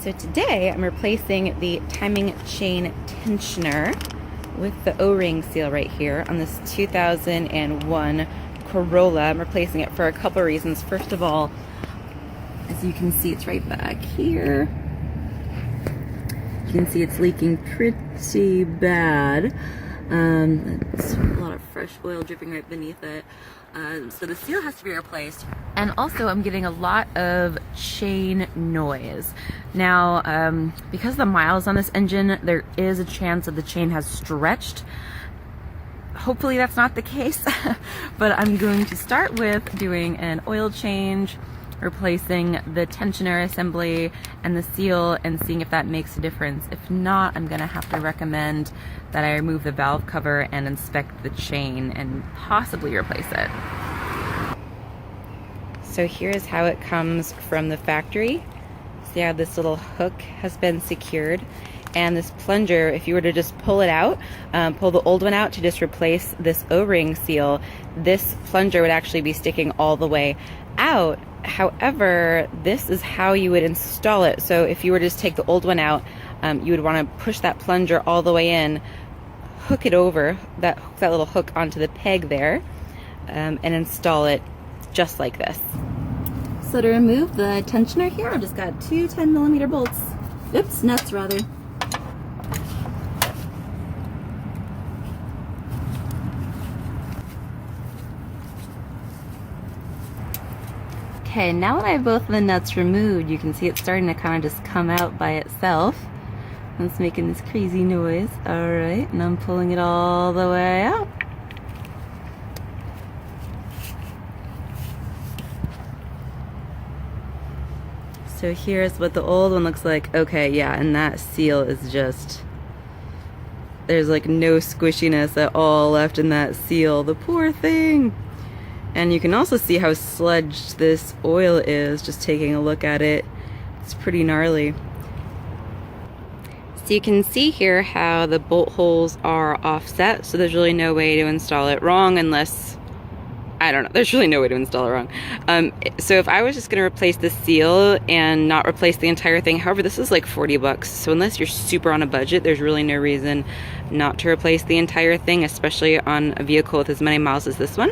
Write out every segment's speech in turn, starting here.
So today I'm replacing the timing chain tensioner with the O-ring seal right here on this 2001 Corolla. I'm replacing it for a couple of reasons. First of all, as you can see, it's right back here. You can see it's leaking pretty bad. It's a lot of fresh oil dripping right beneath it. So the seal has to be replaced. And also I'm getting a lot of chain noise. Now, because of the miles on this engine, there is a chance that the chain has stretched. Hopefully that's not the case, but I'm going to start with doing an oil change, replacing the tensioner assembly and the seal, and seeing if that makes a difference. If not, I'm gonna have to recommend that I remove the valve cover and inspect the chain and possibly replace it. So here's how it comes from the factory. See how this little hook has been secured, and this plunger, if you were to just pull it out, pull the old one out to just replace this O-ring seal, this plunger would actually be sticking all the way out. However, this is how you would install it. So if you were to just take the old one out, you would want to push that plunger all the way in, hook it over, that little hook onto the peg there, and install it just like this. So to remove the tensioner here, I've just got two 10mm bolts. Oops, nuts rather. Okay, now that I have both of the nuts removed, you can see it's starting to kind of just come out by itself. And it's making this crazy noise. Alright, and I'm pulling it all the way out. So here's what the old one looks like. Okay, yeah, and that seal is just... there's like no squishiness at all left in that seal. The poor thing! And you can also see how sludged this oil is, just taking a look at it. It's pretty gnarly. So you can see here how the bolt holes are offset, so there's really no way to install it wrong unless, I don't know, there's really no way to install it wrong. So if I was just gonna replace the seal and not replace the entire thing, however, this is like 40 bucks. So unless you're super on a budget, there's really no reason not to replace the entire thing, especially on a vehicle with as many miles as this one.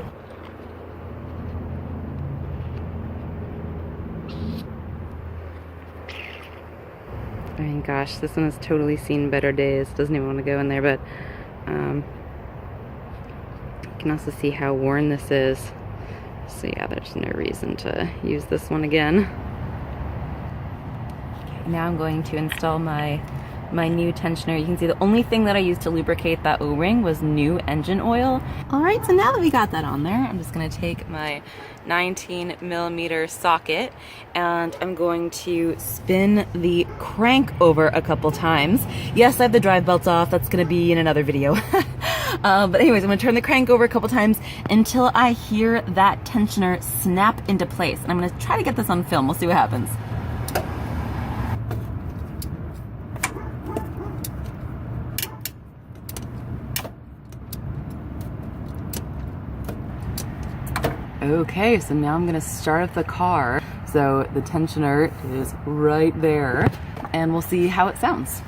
I mean, gosh, this one has totally seen better days. Doesn't even want to go in there, but you can also see how worn this is. So yeah, there's no reason to use this one again. Okay, now I'm going to install my new tensioner. You can see the only thing that I used to lubricate that O-ring was new engine oil. Alright, so now that we got that on there, I'm just going to take my 19mm socket and I'm going to spin the crank over a couple times. Yes, I have the drive belts off. That's going to be in another video. But anyways, I'm going to turn the crank over a couple times until I hear that tensioner snap into place. And I'm going to try to get this on film. We'll see what happens. Okay, so now I'm gonna start the car. So the tensioner is right there, and we'll see how it sounds.